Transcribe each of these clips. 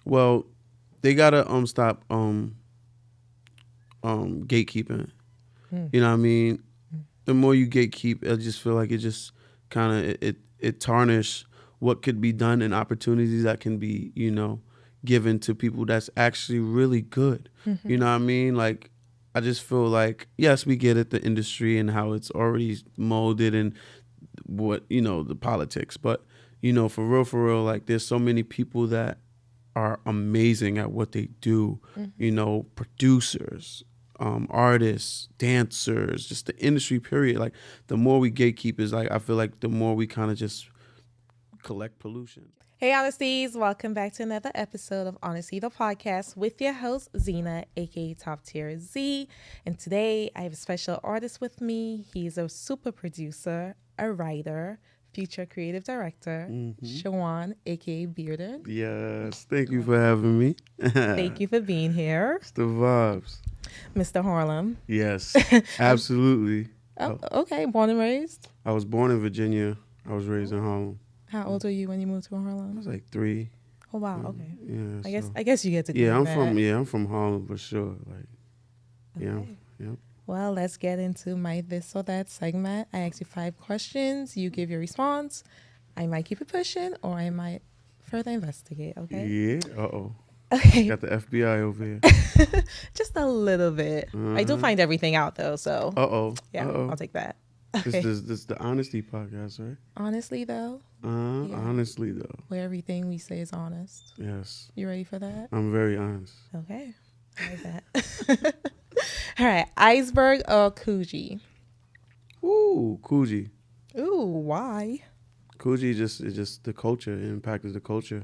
Well, they gotta stop gatekeeping. Hmm. You know what I mean? The more you gatekeep, I just feel like it just kind of it tarnish what could be done and opportunities that can be given to people that's actually really good. You know what I mean? Like I just feel like yes, we get it, the industry and how it's already molded and what the politics, but for real, like there's so many people that are amazing at what they do. Producers, artists, dancers, just the industry period. Like the more we gatekeep is like I feel like the more we kind of just collect pollution. Hey, Honesties. Welcome back to another episode of Honesty, the podcast with your host, Zena, aka Top Tier Z. And today I have a special artist with me. He's a super producer, a writer, future creative director, Shawan, aka Bbearded. Yes, thank you for having me. Thank you for being here. It's the vibes. Mr. Harlem. Yes, absolutely. Oh, okay. Born and raised? I was born in Virginia. I was raised in Harlem. How old were you when you moved to I Harlem? was like 3. Oh, wow. Okay. Yeah. I guess you get to Yeah, that. I'm from Harlem for sure. Like, Okay. yeah. Well, let's get into my this or that segment. I ask you 5 questions. You give your response. I might keep it pushing or I might further investigate, okay? Yeah. Okay. Got the FBI over here. Just a little bit. I do find everything out, though, so yeah, I'll take that. Okay. This is the Honesty podcast, right? Honestly, though, yeah. Honestly, though. Where everything we say is honest. Yes. You ready for that? I'm very honest. Okay. I like that. All right. Iceberg or Coogee? Ooh, Coogee. Ooh, why? Coogee is just the culture. It impacted the culture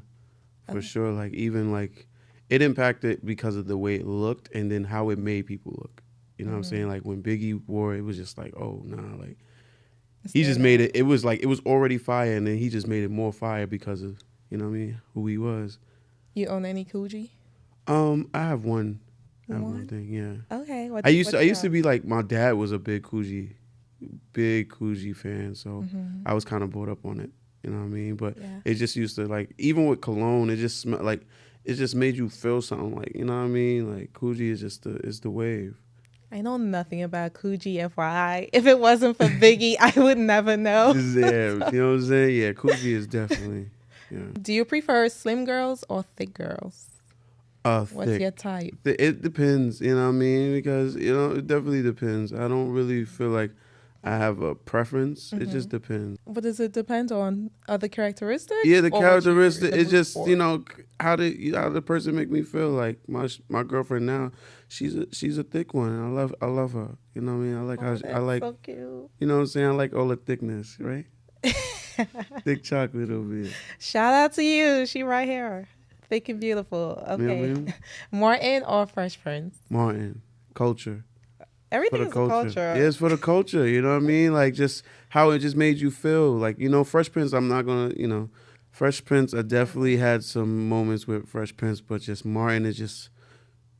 for sure. Like even like it impacted because of the way it looked and then how it made people look. You know what I'm saying? Like when Biggie wore it was just like, oh nah, like he just made it. It was like it was already fire, and then he just made it more fire because of who he was. You own any Coogee? I have one. I have one thing. Yeah. Okay. I used to be like my dad was a big Coogee fan, so I was kind of brought up on it. You know what I mean? But it just used to like even with cologne, it just smelled like it just made you feel something. Like you know what I mean? Like Coogee is just the wave. I know nothing about Coogee, FYI. If it wasn't for Biggie, I would never know. Yeah, you know what I'm saying? Yeah, Coogee is definitely. Yeah. Do you prefer slim girls or thick girls? What's thick. your type? It depends, you know what I mean? Because, it definitely depends. I don't really feel like I have a preference. It just depends. What does it depend on? Other characteristics? Yeah, the or characteristic. It's just, for? how the person make me feel. Like my girlfriend now, she's a thick one. I love her. You know what I mean? I like how I like. So cute. You know what I'm saying? I like all the thickness, right? Thick chocolate over here. Shout out to you. She right here. Thick and beautiful. Okay. Yeah, Martin or Fresh Prince? Martin, culture. Everything For is the a culture. Yeah, it's for the culture. You know what I mean? Like just how it just made you feel. Like Fresh Prince. I'm not gonna. Fresh Prince. I definitely had some moments with Fresh Prince, but just Martin is just.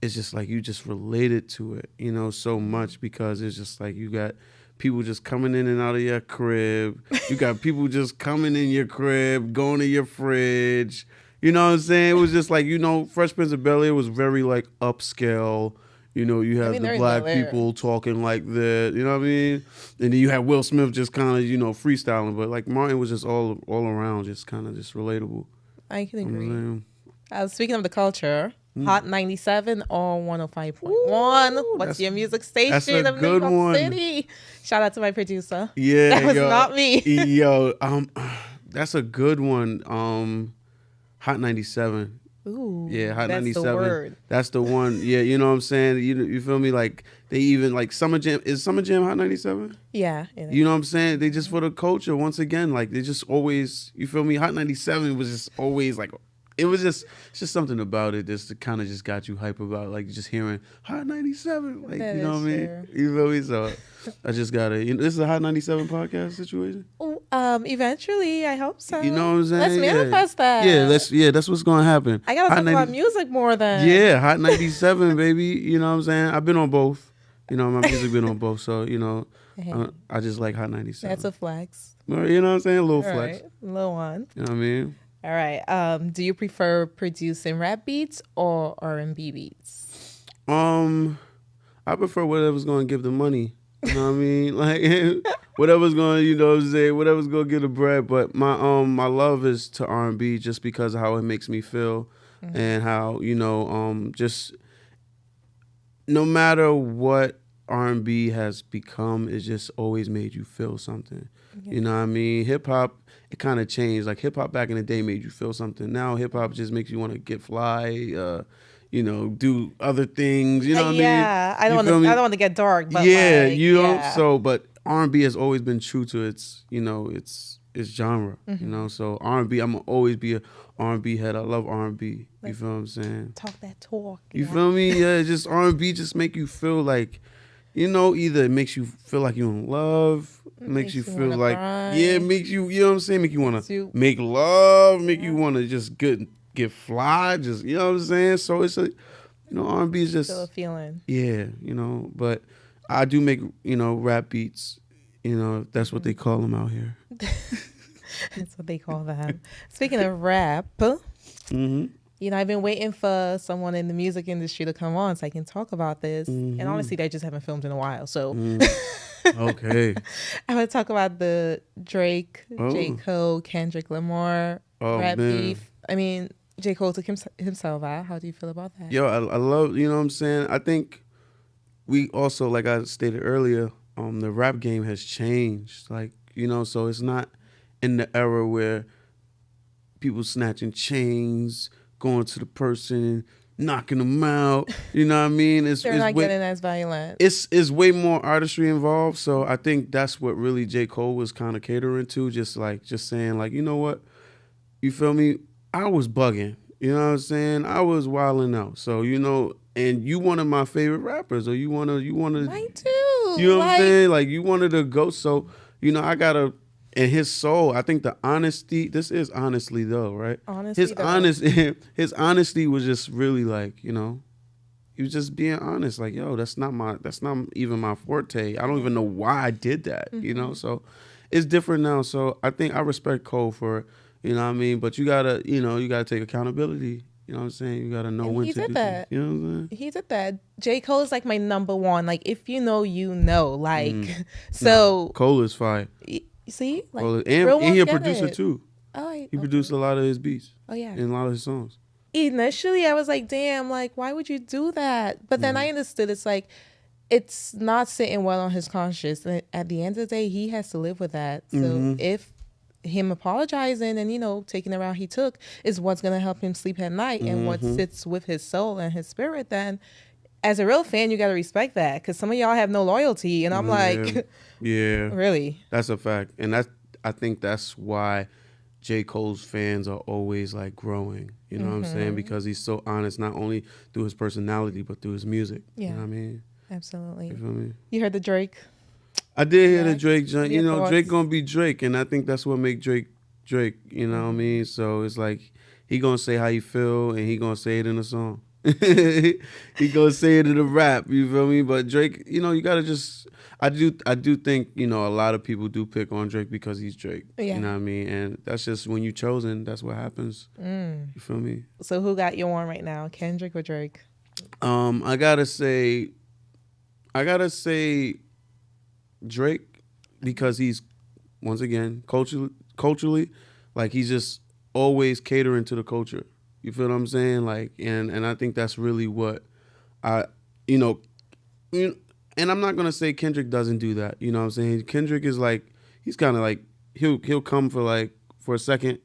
It's just like you just related to it. So much because it's just like you got people just coming in and out of your crib. You got people just coming in your crib, going to your fridge. You know what I'm saying? It was just like Fresh Prince of Bel-Air was very like upscale. You had the black people talking like that. You know what I mean? And then you had Will Smith just kind of, freestyling. But like Martin was just all around, just kind of just relatable. I can agree. Speaking of the culture, Hot 97 or 105.1. What's your music station of New York City? Shout out to my producer. Yeah, that was not me. Yo, that's a good one. Hot 97. Ooh, yeah, Hot that's 97. The word. That's the one. Yeah, you know what I'm saying? You feel me? Like they even like Summer Jam. Is Summer Jam Hot 97? Yeah. You know what I'm saying? They just for the culture once again. Like they just always. You feel me? Hot 97 was just always like. It's just something about it that's kind of just got you hype about like just hearing Hot 97. Like that you know what I mean? True. You feel me? So I just gotta. This is a Hot 97 podcast situation. Eventually, I hope so. You know what I'm saying? Let's manifest that. Yeah, that's what's gonna happen. I gotta talk about music more than. Yeah, Hot 97, baby. You know what I'm saying? I've been on both. My music been on both. So I just like Hot 97. That's a flex. You know what I'm saying? A little flex. Right. Little one. You know what I mean? All right. Do you prefer producing rap beats or R&B beats? I prefer whatever's gonna give the money. You know what I mean? Like whatever's gonna, you know what I'm saying, whatever's gonna get the bread. But my love is to R&B just because of how it makes me feel and how, you know, just no matter what R&B has become, it just always made you feel something. Yeah. You know what I mean? Hip hop, it kind of changed. Like hip hop back in the day made you feel something. Now hip hop just makes you want to get fly, you know, do other things. You know what I mean? Yeah, I don't want to. I don't want to get dark, but Yeah, like, you know. yeah. So, but R&B has always been true to its, you know, its genre. You know, so R&B, I'm gonna always be a R&B head. I love R&B. You feel what I'm saying? Talk that talk. You feel me? Yeah, just R&B just make you feel like, you know, either it makes you feel like you're in love, makes you feel like, yeah, it makes you, you know what I'm saying, make you want to make love, make you want to just get fly, just, you know what I'm saying? So it's a, you know, R&B is just still a feeling. Yeah, you know, but I do make, you know, rap beats, you know, that's what they call them out here. That's what they call them. Speaking of rap, you know, I've been waiting for someone in the music industry to come on so I can talk about this. And honestly, they just haven't filmed in a while. So, okay. I want to talk about the Drake, J. Cole, Kendrick Lamar rap beef. I mean, J. Cole took himself out. How do you feel about that? Yo, I love, you know what I'm saying? I think we also, like I stated earlier, the rap game has changed. Like, you know, so it's not in the era where people snatching chains, going to the person, knocking them out. You know what I mean? They're not getting as violent. It's way more artistry involved. So I think that's what really J. Cole was kind of catering to. Just saying, like, you know what? You feel me? I was bugging. You know what I'm saying? I was wilding out. So, you know, and you one of my favorite rappers, or you wanna Mine too. You know what I'm saying? Like, you wanted to go. So, you know, I gotta. And his soul, I think the honesty. This is honestly though, right? His honesty was just really like, you know, he was just being honest. Like, yo, that's not even my forte. I don't even know why I did that. You know, so it's different now. So I think I respect Cole for it. You know what I mean? But you gotta take accountability. You know what I'm saying? You gotta know when to do that. You know what I'm saying? He did that. J. Cole is like my number one. Like, if you know, you know. Like, so nah, Cole is fire. See, like, and he a producer too. Oh, he produced a lot of his beats. Oh yeah, and a lot of his songs. Initially, I was like, "Damn, like, why would you do that?" But then I understood. It's like, it's not sitting well on his conscience. And at the end of the day, he has to live with that. So if him apologizing and, you know, taking the route he took is what's gonna help him sleep at night and what sits with his soul and his spirit, then as a real fan, you gotta respect that, because some of y'all have no loyalty, and I'm like, yeah, really, that's a fact. And I think that's why J. Cole's fans are always like growing. You know what I'm saying? Because he's so honest, not only through his personality but through his music. Yeah, you know what I mean? Absolutely. You feel me? You heard the Drake? I did hear the Drake joint. You know, thoughts? Drake gonna be Drake, and I think that's what make Drake Drake. You know what I mean? So it's like he gonna say how he feel, and he gonna say it in a song. He gonna say it in a rap. You feel me? But Drake, you know, you gotta just. I do think, you know, a lot of people do pick on Drake because he's Drake. Yeah. You know what I mean? And that's just when you chosen. That's what happens. You feel me? So who got you on right now, Kendrick or Drake? I gotta say Drake, because he's, once again, culturally, like, he's just always catering to the culture. You feel what I'm saying? Like, and I think that's really what you know, and I'm not gonna say Kendrick doesn't do that. You know what I'm saying? Kendrick is like, he's kind of like, he'll come for a second,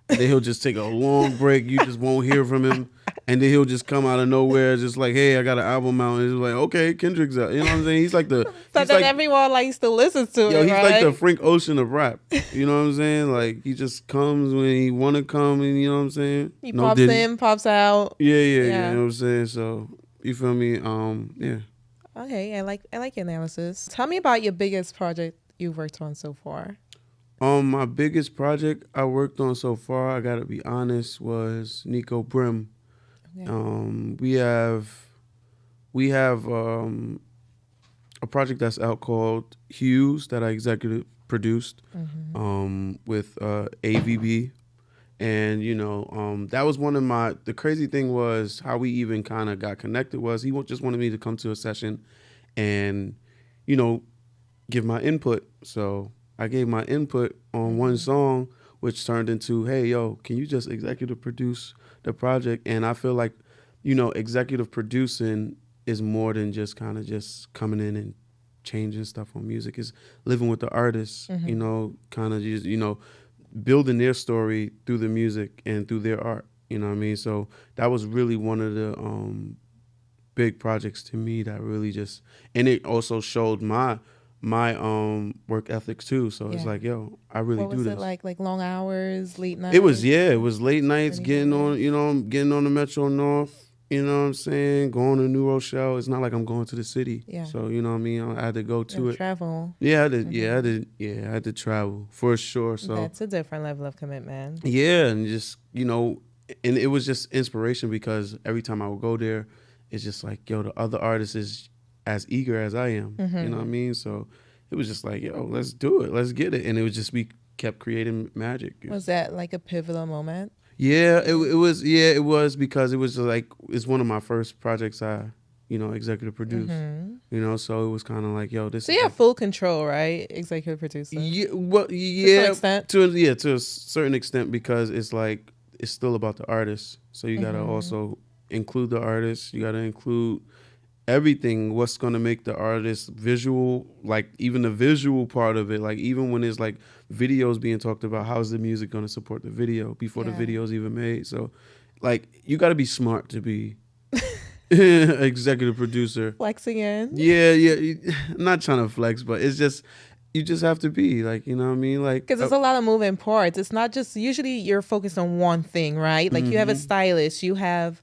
and then he'll just take a long break. You just won't hear from him. And then he'll just come out of nowhere, just like, hey, I got an album out. And it's like, okay, Kendrick's out. You know what I'm saying? He's like the... So that everyone likes to listen to it, he's right? like the Frank Ocean of rap. You know what I'm saying? Like, he just comes when he want to come, and you know what I'm saying? He pops in, pops out. Yeah. You know what I'm saying? So, you feel me? Yeah. Okay, I like your analysis. Tell me about your biggest project you've worked on so far. My biggest project I worked on so far, I gotta be honest, was Nico Brim. Okay. We have a project that's out called Hughes that I executive produced with AVB, And that was one of the crazy thing was how we even kind of got connected was he just wanted me to come to a session and give my input. So I gave my input on one song, which turned into, hey, yo, can you just executive produce the project? And I feel like, executive producing is more than just kind of just coming in and changing stuff on music. It's living with the artists, kind of just, building their story through the music and through their art. You know what I mean? So that was really one of the big projects to me that really just, and it also showed my work ethics too. So it's like, yo, I really do this. What was it like long hours, late nights? It was late nights, getting on the Metro North, you know what I'm saying, going to New Rochelle. It's not like I'm going to the city. Yeah. So, you know what I mean? I had to go to it. Travel. Yeah, I had to travel for sure. So that's a different level of commitment. Yeah, and just, and it was just inspiration because every time I would go there, it's just like, yo, the other artist is as eager as I am. You know what I mean? So it was just like, yo, let's do it. Let's get it. And it was just, we kept creating magic. Was that like a pivotal moment? Yeah, it was. Yeah, it was because it was like, it's one of my first projects I, executive produced. So it was kind of like, yo, this. So you have full control, right? Executive producer. Yeah, well, yeah, to a certain extent because it's like it's still about the artist. So you gotta also include the artist. You gotta include everything. What's gonna make the artist visual? Like even the visual part of it. Like even when it's like videos being talked about, how's the music gonna support the video before the video's even made? So, like you gotta be smart to be executive producer. Flexing in. Yeah. Not trying to flex, but it's just you just have to be like, you know what I mean? Like, because there's a lot of moving parts. It's not just usually you're focused on one thing, right? Like you have a stylist, you have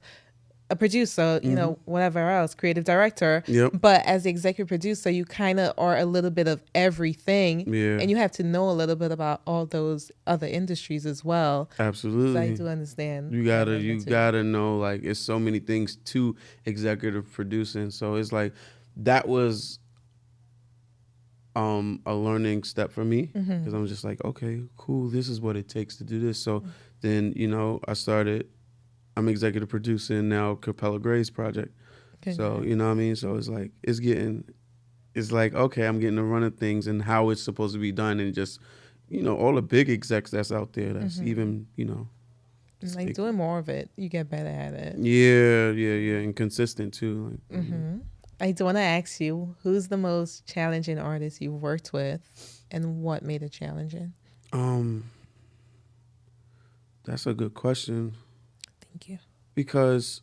a producer, whatever else, creative director. Yep. But as the executive producer, you kind of are a little bit of everything. Yeah. And you have to know a little bit about all those other industries as well. Absolutely. So I do understand. You gotta know, like, it's so many things to executive producing. So it's like, that was a learning step for me because I'm just like, okay, cool. This is what it takes to do this. So then, I'm executive producing now Capella Gray's project. Okay. So, you know what I mean? So it's like, it's like, okay, I'm getting the run of things and how it's supposed to be done and just, all the big execs that's out there that's even, like doing more of it, you get better at it. Yeah. And consistent too. Like, I do want to ask you, who's the most challenging artist you've worked with and what made it challenging? That's a good question. Thank you. Because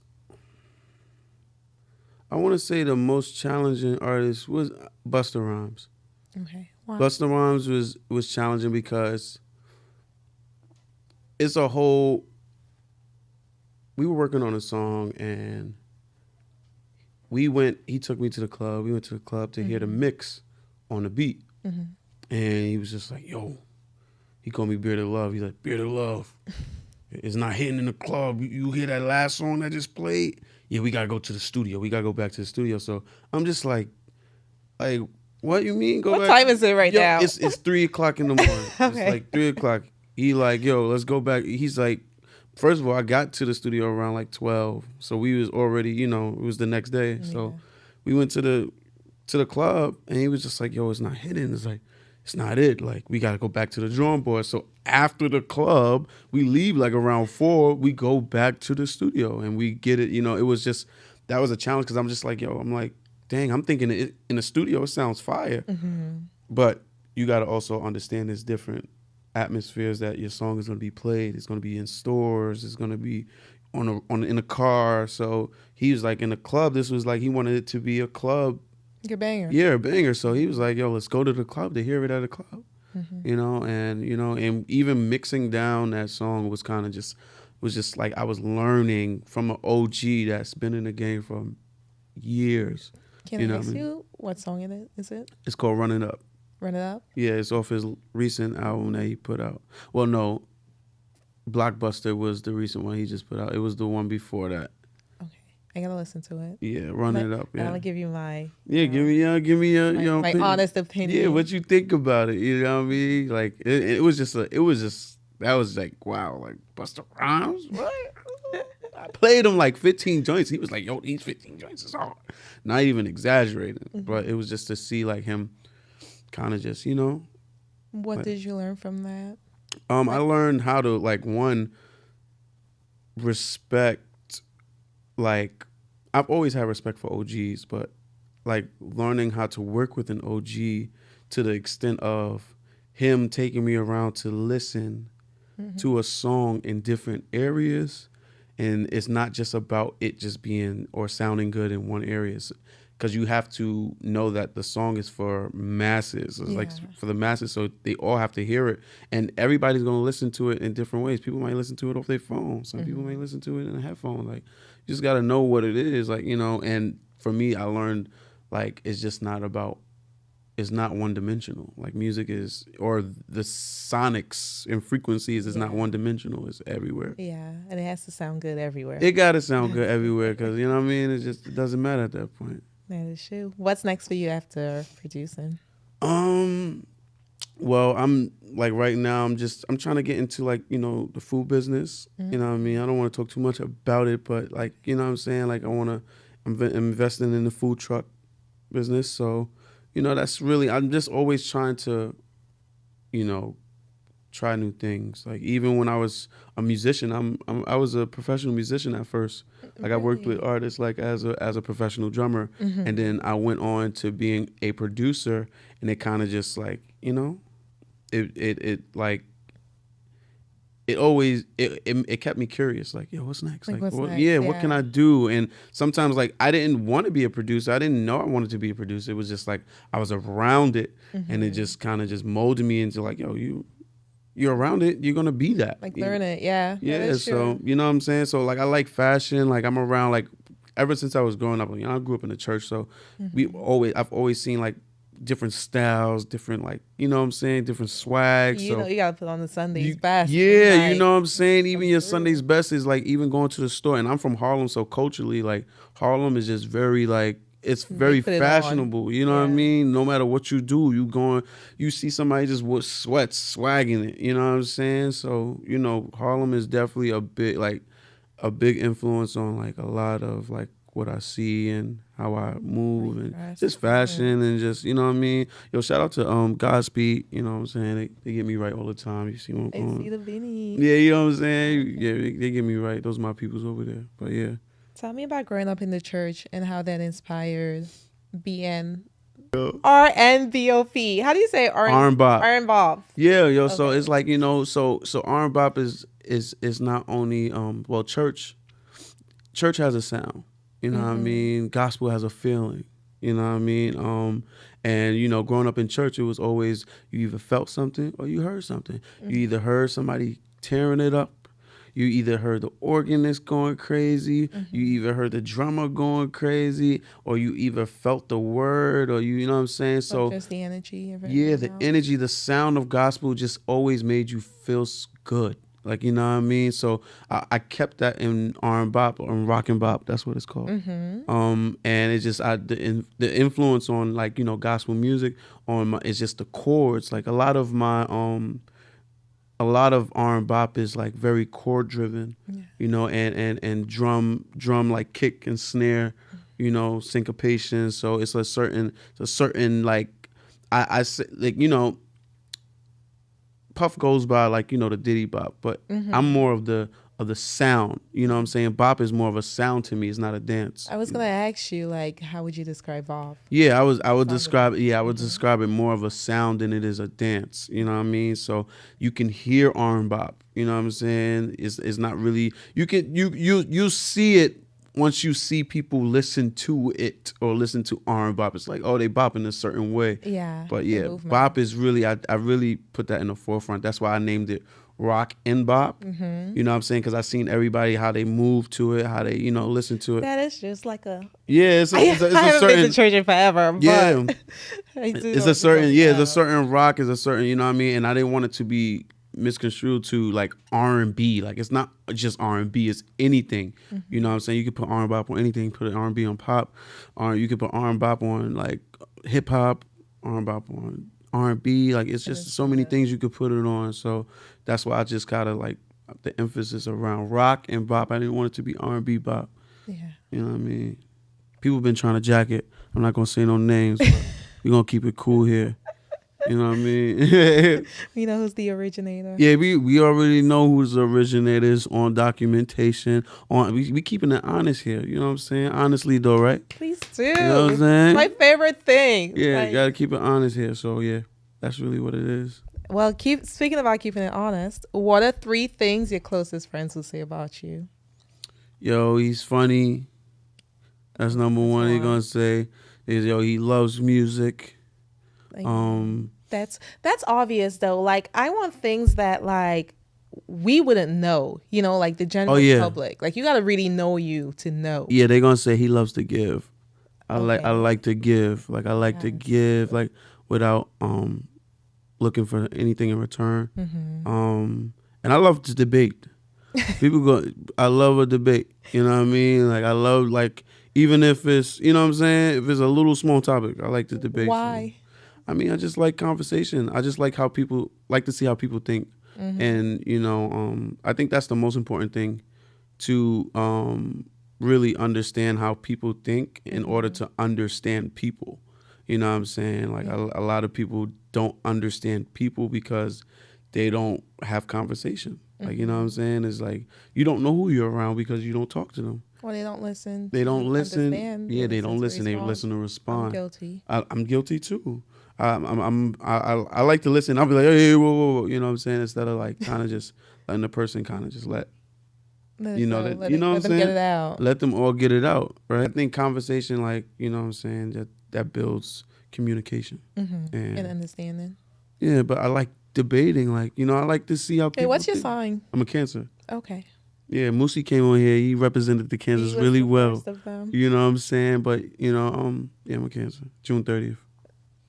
I want to say the most challenging artist was Busta Rhymes. Okay. Wow. Busta Rhymes was challenging because it's a whole. We were working on a song and he took me to the club. We went to the club to hear the mix on the beat. And he was just like, yo, he called me Bbearded Love. He's like, Bbearded Love. It's not hitting in the club. You hear that last song that just played? Yeah, we got to go to the studio. We got to go back to the studio. So I'm just like, what you mean? What time is it right now? It's 3 o'clock in the morning. Okay. It's like 3 o'clock. He like, yo, let's go back. He's like, first of all, I got to the studio around like 12. So we was already, it was the next day. Yeah. So we went to the club and he was just like, yo, it's not hitting. It's like, it's not it. Like, we got to go back to the drawing board. So after the club, we leave like around 4. We go back to the studio and we get it. It was just, that was a challenge because I'm just like, yo, I'm like, dang, I'm thinking in the studio, it sounds fire. But you got to also understand there's different atmospheres that your song is going to be played. It's going to be in stores. It's going to be in a car. So he was like, in the club, this was like, he wanted it to be a club. A banger. Yeah, a banger. So he was like, yo, let's go to the club to hear it at a club. And even mixing down that song was kind of just like I was learning from an OG that's been in the game for years. Can I ask you what song it is? It's called Run It Up. Run It Up? Yeah, it's off his recent album that he put out. Well, no, Blockbuster was the recent one he just put out. It was the one before that. I gotta listen to it. Yeah, Run It Up. Yeah, I'll give you my. Yeah, give me your my honest opinion. Yeah, what you think about it? You know what I mean? Like it was just that was like wow, like Busta Rhymes? What? I played him like 15 joints. He was like, yo, these 15 joints is hard. Not even exaggerating. But it was just to see like him kind of just, What did you learn from that? I learned how to like respect, like I've always had respect for OGs, but like learning how to work with an OG to the extent of him taking me around to listen to a song in different areas, and it's not just about it just being or sounding good in one area, because you have to know that the song is for masses. It's like for the masses, so they all have to hear it, and everybody's going to listen to it in different ways. People might listen to it off their phone. Some people may listen to it in a headphone. Like, you just got to know what it is, like, and for me, I learned like it's just not about, it's not one dimensional. Like music is, or the sonics and frequencies is not one dimensional. It's everywhere. Yeah, and it has to sound good everywhere. It got to sound good everywhere, because, you know what I mean? It doesn't matter at that point. That is true. What's next for you after producing? Well, I'm like right now, I'm trying to get into like, the food business. You know what I mean? I don't want to talk too much about it, but like, you know what I'm saying? Like I'm investing in the food truck business. So, that's really, I'm just always trying to, try new things. Like even when I was a musician, I was a professional musician at first. Like I worked with artists like as a professional drummer, and then I went on to being a producer, and it kind of just like, it kept me curious. Like, yo, what's next? Like, what's next? Yeah, what can I do? And sometimes like I didn't want to be a producer. I didn't know I wanted to be a producer. It was just like I was around it, and it just kind of just molded me into like, yo, you're around it, you're gonna be that. Like learn it, yeah. Yeah, so you know what I'm saying? So like I like fashion, like I'm around like ever since I was growing up, I grew up in the church, so I've always seen like different styles, different like, you know what I'm saying, different swag. You gotta put on the Sunday's best. Yeah, like, you know what I'm saying? Even your Sunday's best is like even going to the store, and I'm from Harlem, so culturally like Harlem is just very like, it's very fashionable, you know what I mean? No matter what you do, you see somebody just with sweats, swagging it, you know what I'm saying? So, Harlem is definitely a big influence on like a lot of like what I see and how I move and just fashion and just, you know what I mean? Yo, shout out to Godspeed, you know what I'm saying? They get me right all the time. You see what I'm going? I see the Vinny. Yeah, you know what I'm saying? Yeah, they get me right. Those are my peoples over there. But yeah. Tell me about growing up in the church and how that inspired being RNBOP. How do you say RNBOP? RNBOP. Yeah, yo. Okay. So it's like, so RNBOP is not only church has a sound. You know what I mean? Gospel has a feeling. You know what I mean? And growing up in church, it was always you either felt something or you heard something. You either heard somebody tearing it up. You either heard the organist going crazy, you either heard the drummer going crazy, or you either felt the word, or you know what I'm saying? So just the energy of it. Yeah, the energy, the sound of gospel just always made you feel good. Like, you know what I mean? So I kept that in R&BOP, or in rock and bop, that's what it's called. And it's just the influence on like, gospel music it's just the chords. Like a lot of R&BOP is like very chord driven, and drum like kick and snare, syncopation. So it's a certain like I say like, Puff goes by like, the Diddy bop, but I'm more of the sound, you know what I'm saying? Bop is more of a sound to me. It's not a dance. I was gonna ask you, like, how would you describe bop? Yeah, I would describe it more of a sound than it is a dance. You know what I mean? So you can hear R&BOP. You know what I'm saying? It's not really, you see it once you see people listen to it or listen to R&BOP. It's like, oh, they bop in a certain way. Yeah. But yeah, bop is really, I really put that in the forefront. That's why I named it rock and bop. You know what I'm saying? Because I've seen everybody, how they move to it, how they, listen to it. That is just like a... Yeah, it's a certain... I haven't been to church in forever, but... Yeah. It's a certain rock, is a certain, you know what I mean? And I didn't want it to be misconstrued to like R&B. Like it's not just R&B, it's anything. You know what I'm saying? You could put R&BOP on anything, put R&B on pop, or you could put R&BOP on like hip hop, R&BOP on R&B. Like it's just so many things you could put it on. So that's why I just gotta like the emphasis around rock and bop. I didn't want it to be R&B bop. Yeah. You know what I mean? People been trying to jack it. I'm not gonna say no names, but we're gonna keep it cool here. You know what I mean? You know who's the originator? Yeah, we already know who's the originators on documentation. We keeping it honest here. You know what I'm saying? Honestly though, right? Please do. You know what I'm saying? My favorite thing. Yeah, Like, you gotta keep it honest here. So yeah, that's really what it is. well, speaking about keeping it honest, what are 3 things your closest friends will say about you? Yo, he's funny. That's number That's one. He one. gonna say is he loves music. Like, that's obvious though. Like, I want things that like we wouldn't know, you know, like the general public. Like, you got to really know you to know. Yeah, they're gonna say he loves to give. I Okay. like to give. Like I like to give like without looking for anything in return. And I love to debate. I love a debate. You know what I mean? Like I love like even if it's, you know what I'm saying, if it's a little small topic, I like to debate. Why? I mean, I just like conversation. I just like how people like to see how people think. And, you know, I think that's the most important thing to really understand how people think in order to understand people. You know what I'm saying? Like a lot of people don't understand people because they don't have conversation. Like, you know what I'm saying? It's like you don't know who you're around because you don't talk to them. Well, they don't listen. They don't listen. Understand. Yeah, they don't listen. They respond. listen to respond. I'm guilty. I'm guilty too. I like to listen. I'll be like, hey, whoa, whoa, whoa, you know what I'm saying? Instead of like kind of just letting the person kind of just let Let you it know go. that Let you it- know what let I'm them saying. get it out. Let them all get it out, right? I think conversation, like you know what I'm saying, that builds communication. And understanding. Yeah, but I like debating. Like you know, I like to see how people. Hey, what's your think. sign? I'm a Cancer. Okay. Yeah, Moosey came on here. He represented the Kansas He was really the well. first of them. You know what I'm saying? But you know, yeah, I'm a Cancer. June 30th.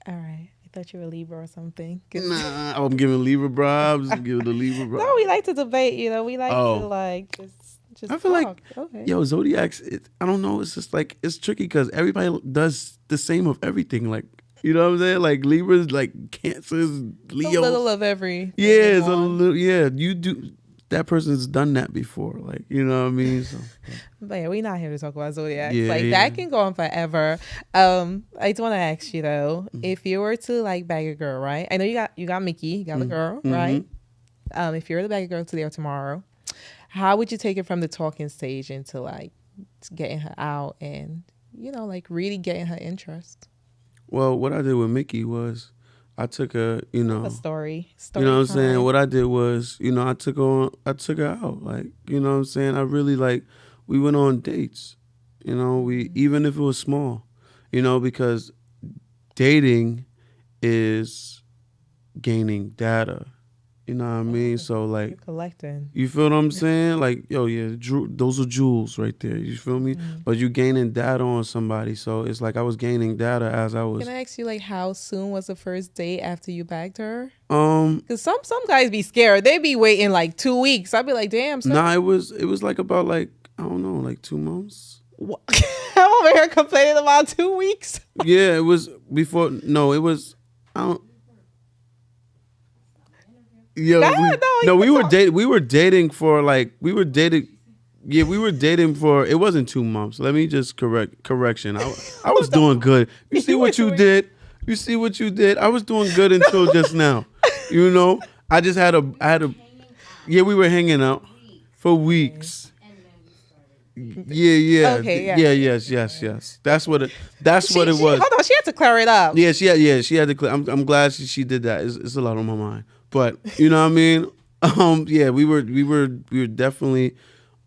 All right. I thought you were Libra or something. 'Cause- Nah, I'm giving Libra bribes. Giving the Libra bribes. No, we like to debate. You know, we like to Oh. like just. I feel like, okay. yo, zodiacs. I don't know. It's just like it's tricky because everybody does the same of everything. Like you know what I'm saying? Like Libras, like Cancers, Leos. a little of every. Yeah, it's a little. Yeah, you do. That person's done that before. Like you know what I mean? So, But yeah, we're not here to talk about zodiacs. Yeah, like yeah. that can go on forever. I just want to ask you though, if you were to like bag a girl, right? I know you got Mickey, you got a girl, right? If you were to bag a girl today or tomorrow, how would you take it from the talking stage into like getting her out and you know like really getting her interest? well, what I did with Mickey was I took her. You know, A story you know what I'm time. saying? What I did was, you know, I took her out. Like, you know what I'm saying? I really like we went on dates. You know, we even if it was small, you know, because dating is gaining data. You know what I mean? So You're like collecting. you feel what I'm saying? Like, yo, yeah, those are jewels right there. You feel me? But you gaining data on somebody. So it's like I was gaining data as I was Can I ask you like how soon was the first date after you bagged her? um Cause some guys be scared. They be waiting like 2 weeks. I'd be like, damn. So nah, it was like about like I don't know, like 2 months. I'm over here complaining about 2 weeks. Yeah, it was before. No, it was. I don't. Yo, we were dating. We were dating for like we were dating. Yeah, we were dating for. It wasn't 2 months. Let me just correction. I was doing good. You see what you did? You see what you did? I was doing good until just now. You know, I just had a. Yeah, we were hanging out for weeks. Yeah. Okay, yeah. Yes. That's what it was. Hold on, she had to clear it up. Yeah, she had to clear. I'm glad she did that. It's a lot on my mind. But you know what I mean? Yeah, we were definitely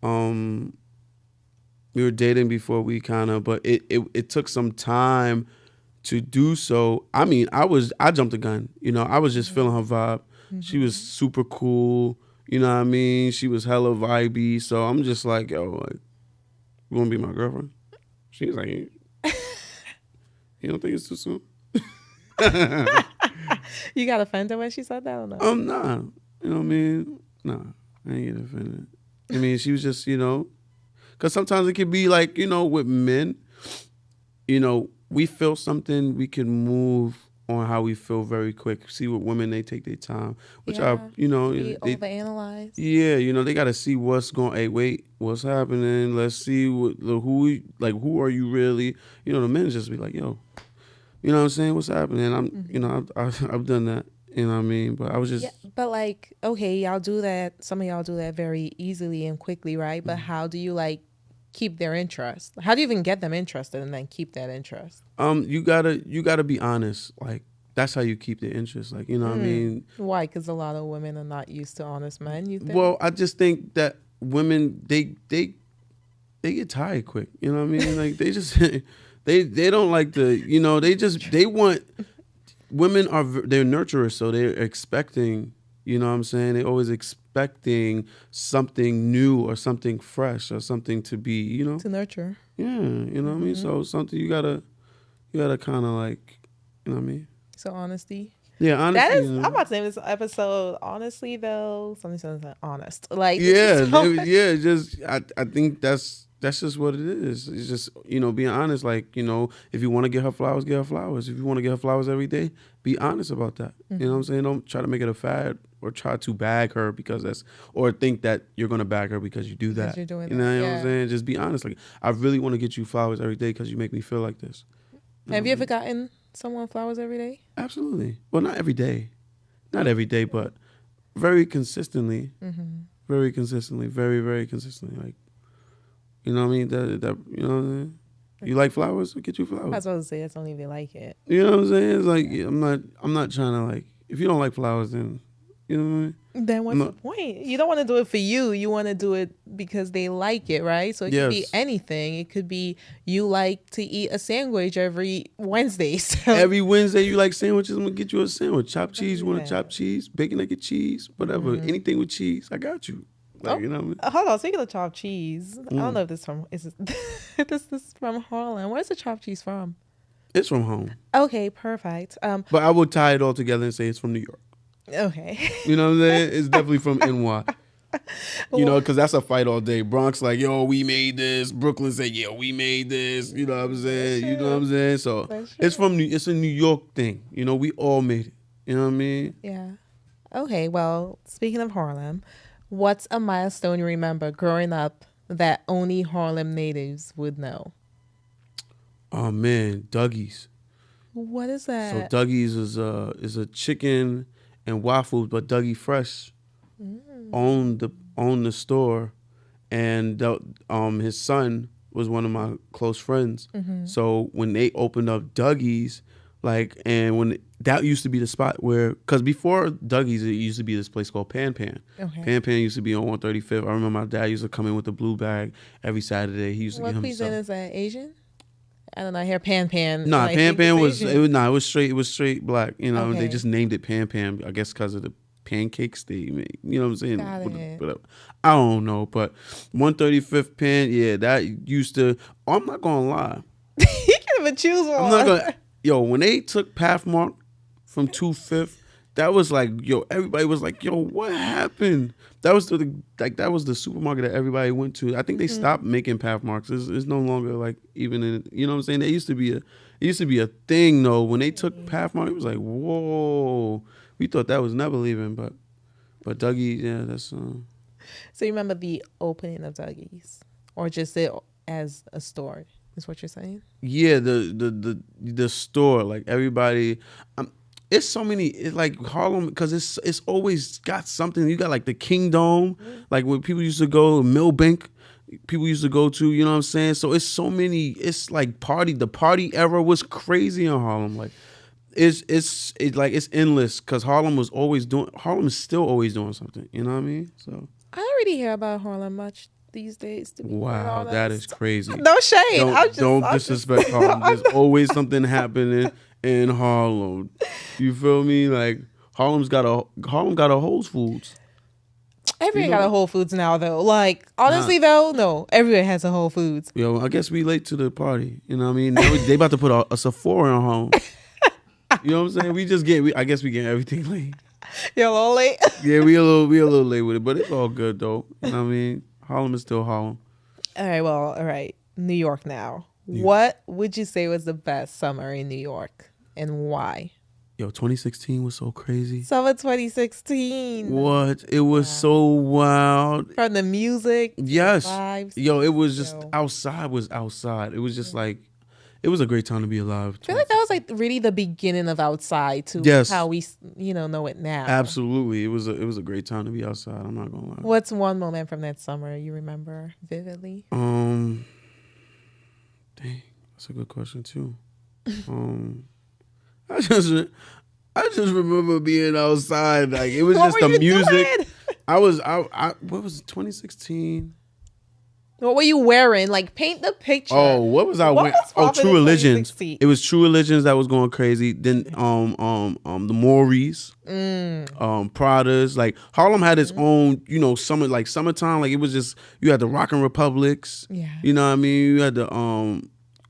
we were dating before we but it took some time to do so. I mean, I jumped the gun. You know, I was just feeling her vibe. She was super cool. You know what I mean? She was hella vibey. So I'm just like, yo, like, you wanna be my girlfriend? She was like, you don't think it's too soon? You got offended when she said that or no? Nah. You know what I mean? Nah, I ain't get offended. I mean, she was just, you know, because sometimes it can be like, you know, with men, you know, we feel something, we can move on how we feel very quick. See, with women, they take their time, which Yeah. they Overanalyze. yeah, they got to see what's going. Hey, wait, what's happening? Let's see who are you really? The men just be like, yo, you know what I'm saying? What's happening? I've done that. You know what I mean? But I was just but like, okay, y'all do that. Some of y'all do that very easily and quickly, right? But how do you like keep their interest? How do you even get them interested and then keep that interest? you gotta be honest. Like that's how you keep their interest. Like what I mean? Why? Because a lot of women are not used to honest men. You think? Well, I just think that women they get tired quick. You know what I mean? Like they just they don't like they want. Women they're nurturers, so they're expecting, you know what I'm saying? They're always expecting something new or something fresh or something to be, to nurture. Yeah, you know what I mean? So something you gotta kind of like, you know what I mean? So honesty. Yeah, honestly. That is, I'm about to name this episode, honestly, though. Something sounds like honest. Like, yeah, I think that's just what it is. It's just, being honest. Like, if you want to get her flowers, get her flowers. If you want to get her flowers every day, be honest about that. You know what I'm saying? Don't try to make it a fad or try to bag her or think that you're going to bag her because you do that. You're doing you know what I'm saying? Just be honest. Like, I really want to get you flowers every day because you make me feel like this. Have you ever gotten someone flowers every day? Absolutely. Well, not every day. Not every day, but very consistently. Very consistently. Very, very consistently. Like, you know what I mean? That you know what I'm saying? You like flowers? I'll get you flowers. I was supposed to say, that's only if they like it. You know what I'm saying? It's like, I'm not trying to like, if you don't like flowers, then, you know what I mean? Then what's the point? You don't want to do it for you. You want to do it because they like it, right? So it could be anything. It could be you like to eat a sandwich every Wednesday. So. Every Wednesday you like sandwiches, I'm going to get you a sandwich. Chopped cheese, you want to chop cheese? Bacon, egg, and cheese? Whatever. Anything with cheese, I got you. Like, you know what I mean? Hold on. Speaking of chopped cheese, I don't know if this is from Harlem. Where's the chopped cheese from? It's from home. Okay, perfect. But I would tie it all together and say it's from New York. Okay. You know what I'm saying? It's definitely from NY. Because that's a fight all day. Bronx like, yo, we made this. Brooklyn say, yeah, we made this. You know what I'm saying? You know what I'm saying? So it's a New York thing. We all made it. You know what I mean? Yeah. Okay. Well, speaking of Harlem, what's a milestone you remember growing up that only Harlem natives would know? Oh man, Dougie's. What is that? So Dougie's is a chicken and waffles, but Dougie Fresh owned the store, and his son was one of my close friends. So when they opened up Dougie's, that used to be the spot where, because before Dougie's, it used to be this place called Pan Pan. Okay. Pan Pan used to be on 135th. I remember my dad used to come in with the blue bag every Saturday. He used to get himself. What cuisine is that? Asian? I don't know. I hear Pan Pan. Nah, Pan Pan it was straight black. They just named it Pan Pan, I guess because of the pancakes they make. You know what I'm saying? Got it. I don't know, but 135th Pan, yeah, that used to. I'm not gonna lie. You can't even choose one. I'm not gonna. Yo, when they took Pathmark from 25th, that was like, yo, everybody was like, yo, what happened? That was the supermarket that everybody went to. I think they stopped making Pathmarks. It's no longer like even in, you know what I'm saying? It used to be a thing though. When they took Pathmark, it was like, whoa. We thought that was never leaving, but Dougie, yeah, that's. So you remember the opening of Dougie's, or just it as a store? Is what you're saying? Yeah, the store, like everybody. It's so many. It's like Harlem because it's always got something. You got like the Kingdom, like where people used to go, Millbank. People used to go to. You know what I'm saying? So it's so many. It's like the party era was crazy in Harlem. Like it's endless because Harlem is still always doing something. You know what I mean? So I don't really hear about Harlem much these days. Wow, that is crazy. No shade. Don't disrespect Harlem. There's always something happening in Harlem. You feel me? Like Harlem got a Whole Foods. Everywhere got a Whole Foods now, though. Like honestly, though, no, everywhere has a Whole Foods. Yo, I guess we late to the party. You know what I mean? Now they about to put a Sephora in home. You know what I'm saying? I guess we get everything late. You're a little late. Yeah, we a little late with it, but it's all good though. You know what I mean? Harlem is still Harlem. All right. New York now. What would you say was the best summer in New York, and why? Yo, 2016 was so crazy. Summer 2016. What? It was so wild. From the music, yes. the vibes. Yo, it was just outside was outside. It was just like, it was a great time to be alive. I feel like that was like really the beginning of outside to how we, know it now. Absolutely. It was a great time to be outside. I'm not gonna lie. What's one moment from that summer you remember vividly? Dang, that's a good question too. I just remember being outside. Like it was just the music. Doing? I what was it, 2016? What were you wearing? Like paint the picture. Oh, what was I wearing? Oh, True Religions. It was True Religions that was going crazy. Then the Maury's, Pradas. Like Harlem had its own, summertime. Like it was just, you had the Rockin' Republics. Yeah. You know what I mean? You had the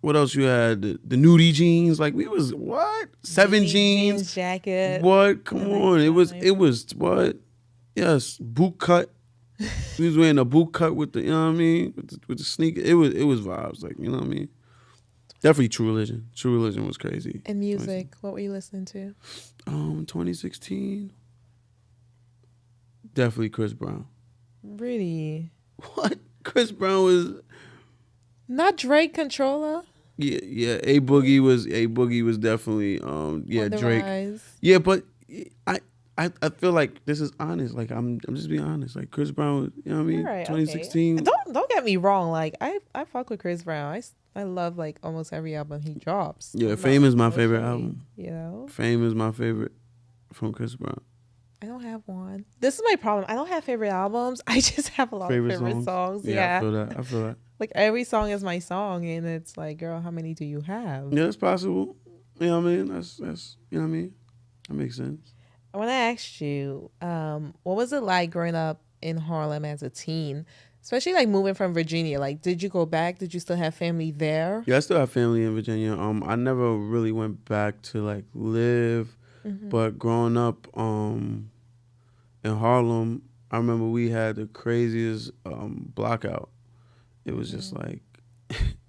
what else you had? The nudie jeans. Like we was what? 7 jeans jacket. What? Come on. It was what? Yes, boot cut. We was wearing a boot cut with the, you know what I mean? With the sneaker. It was vibes, like, you know what I mean? Definitely True Religion. True Religion was crazy. And music, what were you listening to? 2016. Definitely Chris Brown. Really? What? Chris Brown was not Drake Controller? Yeah. A Boogie was definitely Drake. Rise. Yeah, but I feel like this is honest. Like I'm just being honest. Like Chris Brown, you know what I mean? Right, 2016. Okay. Don't get me wrong. Like I fuck with Chris Brown. I love like almost every album he drops. Yeah, Fame is my favorite album. You know? Fame is my favorite from Chris Brown. I don't have one. This is my problem. I don't have favorite albums. I just have a lot of favorite songs. Yeah. I feel that. Like every song is my song, and it's like, girl, how many do you have? Yeah, it's possible. You know what I mean? That's you know what I mean? That makes sense. I want to ask you, what was it like growing up in Harlem as a teen, especially like moving from Virginia? Like, did you go back? Did you still have family there? Yeah, I still have family in Virginia. I never really went back to like live, but growing up in Harlem, I remember we had the craziest blackout. It was just like,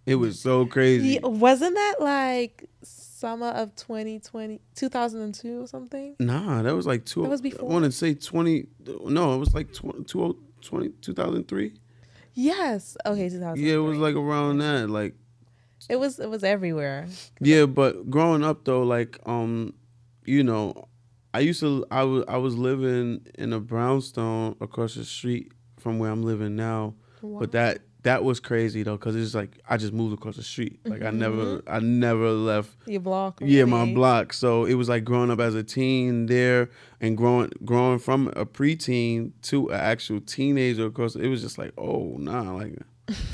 it was so crazy. Yeah, wasn't that like summer of 2002 or something? Nah, that was like That was before. I want to say 20. No, it was like 2003. Yes. Okay, 2003. Yeah, it was like around that. Like it was everywhere. Yeah, but growing up though, like I was living in a brownstone across the street from where I'm living now. Wow. But that was crazy though, because it's like I just moved across the street. Like I never left your block. Really? Yeah, my block. So it was like growing up as a teen there and growing from a preteen to an actual teenager. Of course, it was just like, oh nah, like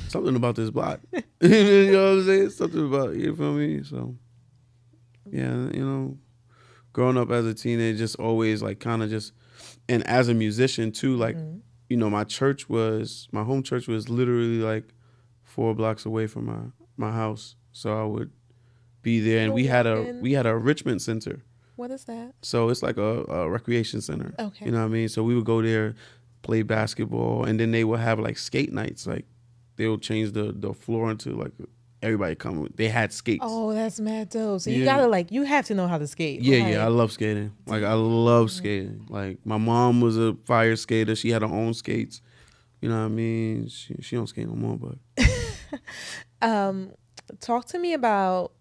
something about this block. You know what I'm saying? Something about, you feel me? So yeah, growing up as a teenager, just always like kind of just, and as a musician too, like. My home church was literally like 4 blocks away from my house. So I would be there, and we had a Richmond Center. What is that? So it's like a recreation center. Okay. You know what I mean? So we would go there, play basketball, and then they would have like skate nights. Like they would change the floor into like everybody come. They had skates. Oh, that's mad dope. So you gotta you have to know how to skate. Yeah, I love skating. Like I love skating. Like my mom was a fire skater. She had her own skates. You know what I mean? She don't skate no more, but. Talk to me about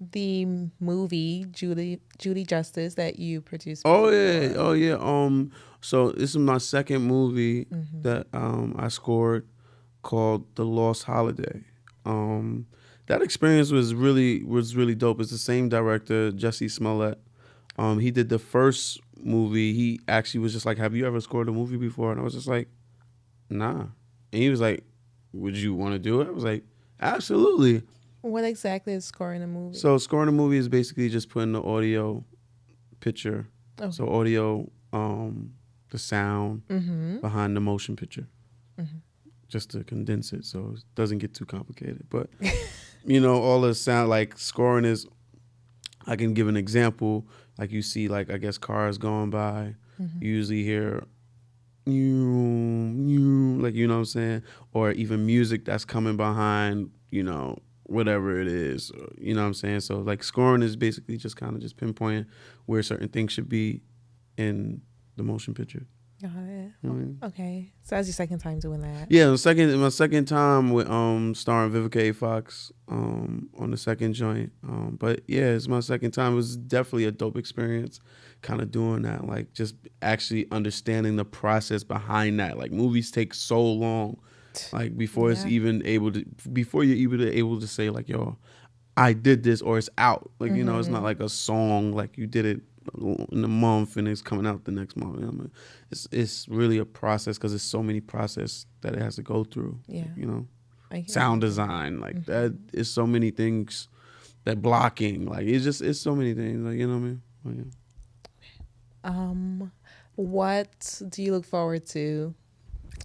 the movie Judy Justice that you produced. Oh yeah. So this is my second movie that I scored, called The Lost Holiday. That experience was really dope. It's the same director, Jesse Smollett. He did the first movie. He actually was just like, "Have you ever scored a movie before?" And I was just like, "Nah." And he was like, "Would you want to do it?" I was like, "Absolutely." What exactly is scoring a movie? So scoring a movie is basically just putting the audio, picture. Okay. So audio, the sound behind the motion picture. Just to condense it so it doesn't get too complicated. But, all the sound, like scoring is, I can give an example. Like you see, like, I guess cars going by. You usually hear, like, you know what I'm saying? Or even music that's coming behind, whatever it is. You know what I'm saying? So like scoring is basically just kind of just pinpointing where certain things should be in the motion picture. Got it. You know what I mean? Okay. So that's your second time doing that. Yeah, my second time with starring Vivica A. Fox on the second joint. But yeah, it's my second time. It was definitely a dope experience kind of doing that. Like just actually understanding the process behind that. Like movies take so long. Like before it's even before you're even able to say like, yo, I did this or it's out. Like, you know, it's not like a song like you did it in a month and it's coming out the next month. You know what I mean? It's really a process because there's so many process that it has to go through. Yeah. You know, sound design, like that is so many things. That blocking, like it's so many things. Like, you know what I mean? Well, yeah. What do you look forward to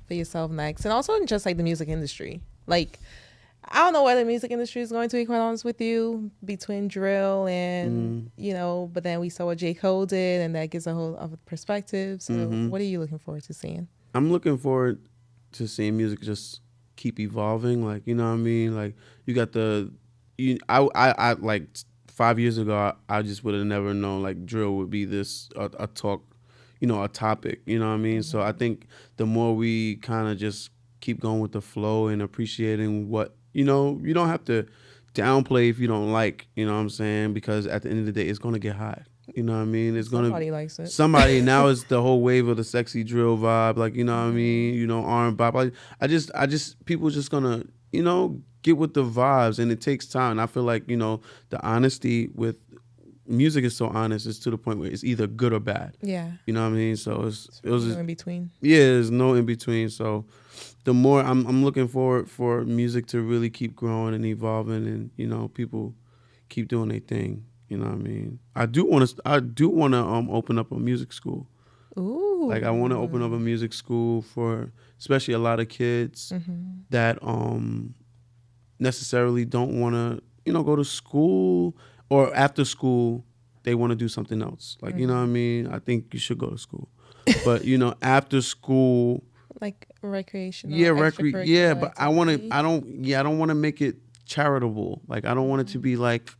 for yourself next, and also in just like the music industry? Like, I don't know where the music industry is going to be, quite honest with you, between drill and you know. But then we saw what J. Cole did, and that gives a whole other perspective. So, what are you looking forward to seeing? I'm looking forward to seeing music just keep evolving. Like, you know what I mean? Like, you got I like 5 years ago, I just would have never known like drill would be this a talk, you know, a topic. You know what I mean? So I think the more we kind of just keep going with the flow and appreciating what, you know, you don't have to downplay if you don't like, you know what I'm saying? Because at the end of the day, it's gonna get hot. You know what I mean? It's Somebody likes it. Somebody now is the whole wave of the sexy drill vibe, like, you know what I mean? You know, RNBOP. Like, I just people just gonna, you know, get with the vibes, and it takes time. I feel like, you know, the honesty with music is so honest. It's to the point where it's either good or bad. Yeah. You know what I mean? So it was no in between. Yeah, there's no in between. So the more I'm looking forward for music to really keep growing and evolving, and, you know, people keep doing their thing. You know what I mean? I do want to open up a music school. Ooh. Like, I want to open up a music school for especially a lot of kids that necessarily don't want to, you know, go to school, or after school they want to do something else. Like, you know what I mean? I think you should go to school. But, you know, after school, like recreational. Yeah, yeah, but I don't want to make it charitable. Like, I don't want it to be like,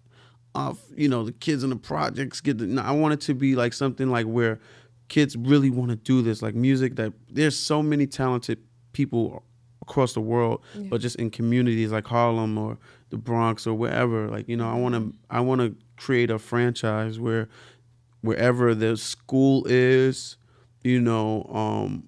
you know, the kids in the projects I want it to be like something like where kids really want to do this, like music. That there's so many talented people across the world, but just in communities like Harlem or the Bronx or wherever. Like, you know, I want to create a franchise where wherever the school is, you know,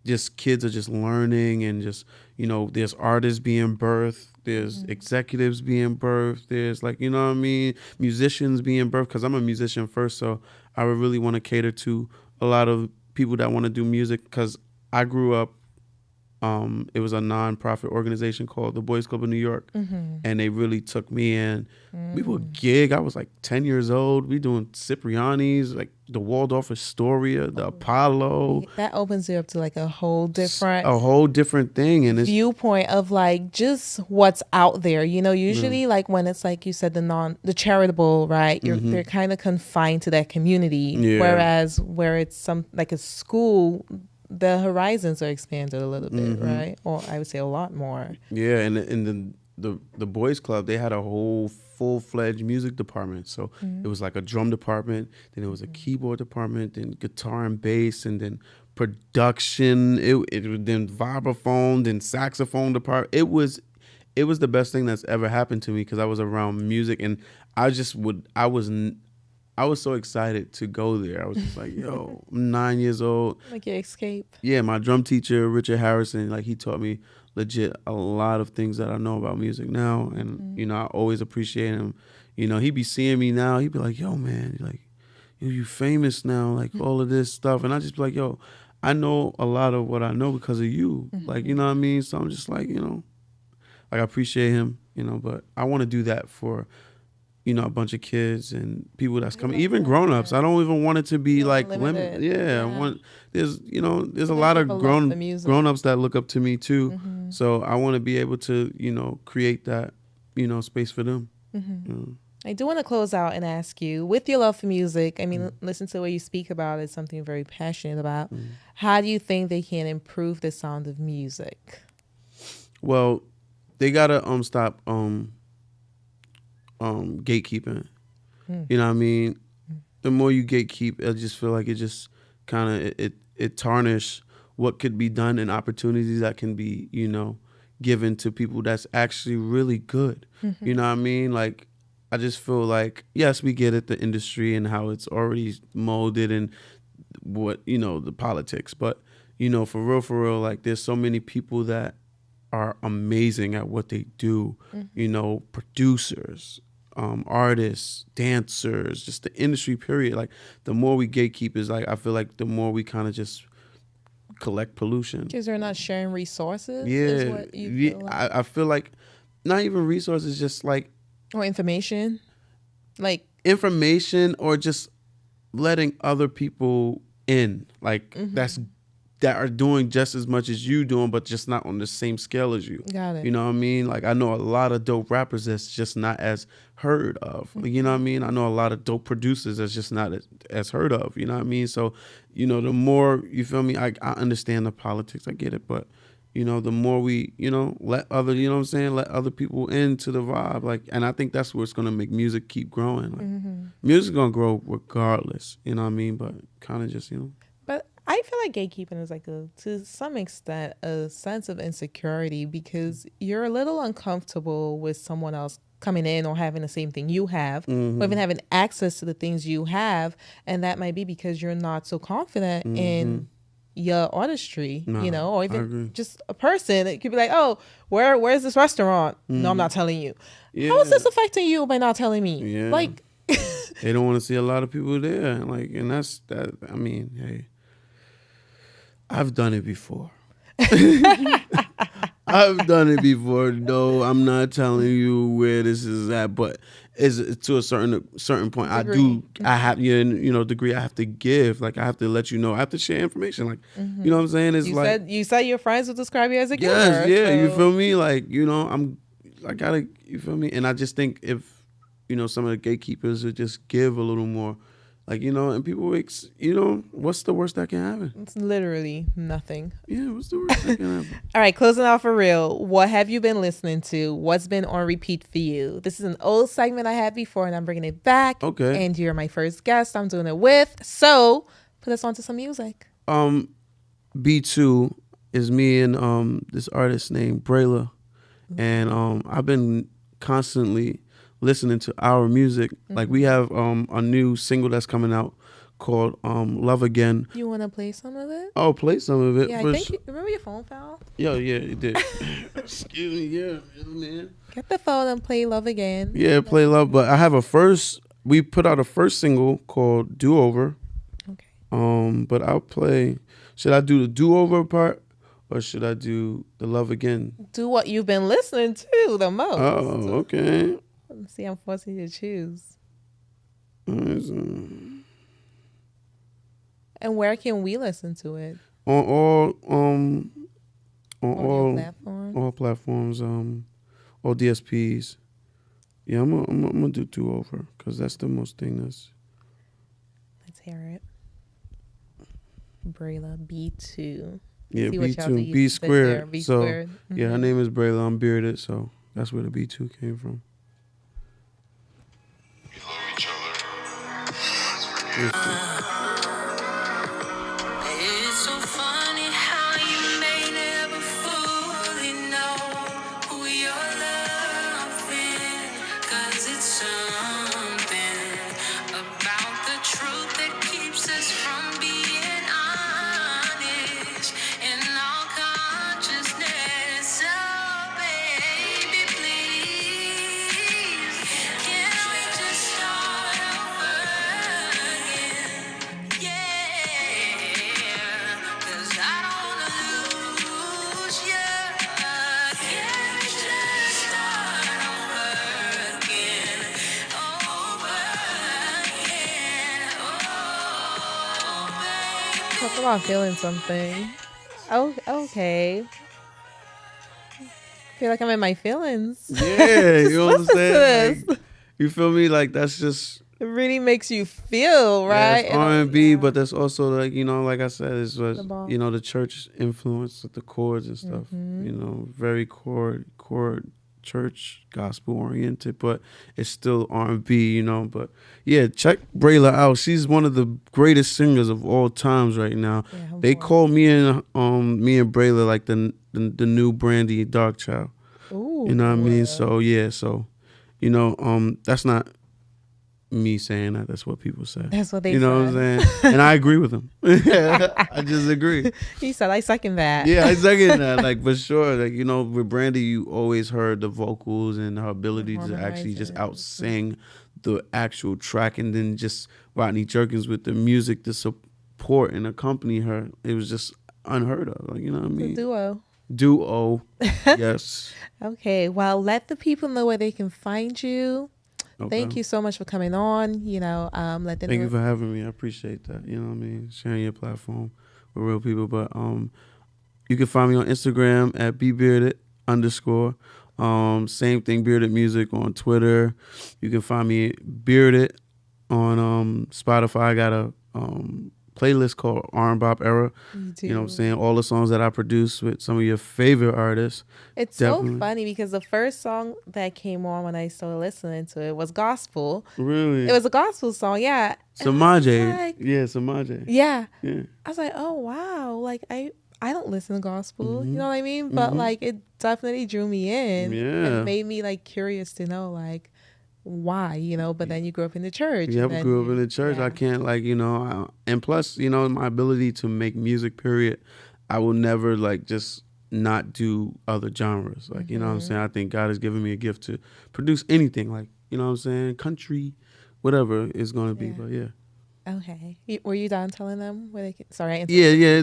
just kids are just learning, and just, you know, there's artists being birthed, there's executives being birthed, there's, like, you know what I mean, musicians being birthed, because I'm a musician first, so I would really want to cater to a lot of people that want to do music, because I grew up, it was a non-profit organization called the Boys Club of New York, and they really took me in. We would gig. I was like 10 years old. We doing Cipriani's, like the Waldorf Astoria, the Apollo. That opens you up to like a whole different thing, and it's viewpoint of like just what's out there. You know, usually like when it's like you said, the charitable, right? They're kind of confined to that community, whereas where it's some like a school, the horizons are expanded a little bit, right? Or I would say a lot more. Yeah, and the Boys Club, they had a whole full-fledged music department. So it was like a drum department, then it was a keyboard department, then guitar and bass, and then production. It then vibraphone, then saxophone department. It was the best thing that's ever happened to me, because I was around music, and I was so excited to go there. I was just like, yo, I'm 9 years old. Like your escape. Yeah, my drum teacher, Richard Harrison, like, he taught me legit a lot of things that I know about music now. And, you know, I always appreciate him. You know, he'd be seeing me now. He'd be like, yo, man, like, you famous now, like, all of this stuff. And I just be like, yo, I know a lot of what I know because of you. Like, you know what I mean? So I'm just like, you know, like, I appreciate him, you know, but I want to do that for, you know, a bunch of kids and people that's coming, even grown-ups. I don't even want it to be like limited. Yeah. There's a lot of grown-ups that look up to me too. So I want to be able to, you know, create that, you know, space for them. You know? I do want to close out and ask you, with your love for music, I mean, listen to what you speak about is something you're very passionate about. How do you think they can improve the sound of music? Well, they gotta stop gatekeeping. You know what I mean? The more you gatekeep, I just feel like it just kind of it tarnish what could be done and opportunities that can be, you know, given to people that's actually really good. You know what I mean? Like, I just feel like, yes, we get it, the industry and how it's already molded and what, you know, the politics. But, you know, for real, like, there's so many people that are amazing at what they do, you know, producers, artists, dancers, just the industry period. Like, the more we gatekeep is like, I feel like the more we kind of just collect pollution. Because they're not sharing resources? Yeah. Is what you feel like? I feel like not even resources, just like Or information? Like information, or just letting other people in, like that are doing just as much as you doing, but just not on the same scale as you. Got it. You know what I mean? Like, I know a lot of dope rappers that's just not as heard of. You know what I mean? I know a lot of dope producers that's just not as heard of. You know what I mean? So, you know, the more, you feel me? I understand the politics. I get it. But, you know, the more we, you know, let other, you know what I'm saying? Let other people into the vibe. Like, and I think that's what's going to make music keep growing. Like, music's going to grow regardless. You know what I mean? But kind of just, you know. But I feel like gatekeeping is like to some extent a sense of insecurity, because you're a little uncomfortable with someone else coming in or having the same thing you have, or even having access to the things you have, and that might be because you're not so confident in your artistry, you know, or even just a person. It could be like, oh, where's this restaurant? No, I'm not telling you. Yeah. How is this affecting you by not telling me? Yeah. Like, they don't want to see a lot of people there. Like, and that's that. I mean, hey, I've done it before. I've done it before. No, I'm not telling you where this is at, but is to a certain point. Degree. I have, you know, degree I have to give. Like, I have to let you know. I have to share information. Like, you know what I'm saying? It's you said your friends would describe you as a giver. Yes, yeah, so. you feel me? Like, you know, I gotta, you feel me? And I just think if, you know, some of the gatekeepers would just give a little more, like, you know, and people, you know, what's the worst that can happen? It's literally nothing. Yeah, what's the worst that can happen? All right, closing out for real. What have you been listening to? What's been on repeat for you? This is an old segment I had before, and I'm bringing it back. Okay. And you're my first guest I'm doing it with. So put us on to some music. B2 is me and this artist named Brayla. And I've been constantly listening to our music. Like, we have a new single that's coming out called Love Again. You want to play some of it? Oh, play some of it. Yeah, I think remember your phone fell? Yeah, it did. Excuse me, yeah, man. Get the phone and play Love Again. Yeah, play Love. But I have we put out a first single called Do Over. Okay. But I'll play, should I do the Do Over part or should I do the Love Again? Do what you've been listening to the most. Oh, okay. Let's see, I'm forcing you to choose. On And where can we listen to it? all Platforms? all platforms, all DSPs. Yeah, I'm gonna do Do Over because that's the most thing that's. Let's hear it. Brayla B2. Yeah, See what y'all B2, do. B squared. There, B so squared. yeah, her name is Brayla. I'm Bbearded, so that's where the B2 came from. We love each other. It's so funny how you may never fully know who you're loving, 'cause it's something about the truth that keeps us from being honest in our consciousness. So baby, please, can we just start over again? Yeah, 'cause I don't wanna lose you. Can we just start over again? Over again. Oh, baby. Talk about feeling something. Oh, okay. Feel like I'm in my feelings. Yeah, you know what I'm Listen to saying? this. Like, you feel me? Like, that's just. It really makes you feel, right? Yeah, it's R&B, but that's also, like, you know, like I said, it's what, The ball. you know, the church influence with the chords and stuff. You know, very chord church gospel oriented, but it's still R&B, you know. But yeah, check Brayla out. She's one of the greatest singers of all times right now. Yeah, her They voice. call me and Brayla like the new Brandy Darkchild. Ooh. You know what I mean? So yeah, so you know, that's not me saying that. That's what people say. That's what they You know what said. I'm saying? And I agree with them. I just agree. He said, I second that. Yeah, I second that. Like for sure. Like, you know, with Brandy, you always heard the vocals and her ability to actually just outsing the actual track, and then just Rodney Jerkins with the music to support and accompany her. It was just unheard of. Like, you know what I The mean? duo. Yes. Okay. Well, let the people know where they can find you. Okay. Thank you so much for coming on. You know, let them Thank know. you for having me. I appreciate that. You know what I mean? Sharing your platform with real people. But you can find me on Instagram at Bbearded _. Same thing, Bearded Music on Twitter. You can find me Bearded on Spotify. I got a playlist called RNBOP Era. You know what I'm saying? All the songs that I produce with some of your favorite artists. It's Definitely. so funny because the first song that came on when I started listening to it was gospel. Really? It was a gospel song, yeah. And I was Samaje. like- Yeah, Samaje. Yeah. Yeah. I was like, oh wow, like I don't listen to gospel, Mhm. you know what I mean? But Mhm. like it definitely drew me in. Yeah. It made me like curious to know like why, you know, but then you grew up in the church. Yep, and then grew up you- in the church. yeah. I can't like, you know, and plus, you know, my ability to make music, period, I will never like just not do other genres. Like, you know what I'm saying? I think God has given me a gift to produce anything, like, you know what I'm saying? Country, whatever it's going to be. Yeah. But yeah. Okay. Were you done telling them where they can? Sorry, I Yeah,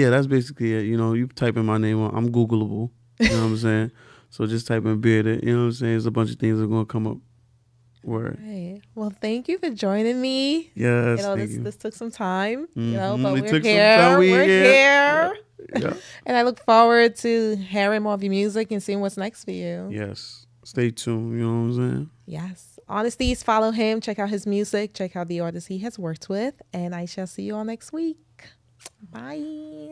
that's basically it. You know, you type in my name on, I'm Googleable. You know what I'm saying? So just type in Bearded. You know what I'm saying? There's a bunch of things that are going to come up. Word. Right. Well, thank you for joining me. Yes, You know, thank this you. this took some time. You know, Mhm. but It we're took some here. time. We're Yeah. here. Yeah. And I look forward to hearing more of your music and seeing what's next for you. Yes. Stay tuned. You know what I'm saying? Yes. Honesty, follow him. Check out his music. Check out the artists he has worked with. And I shall see you all next week. Bye.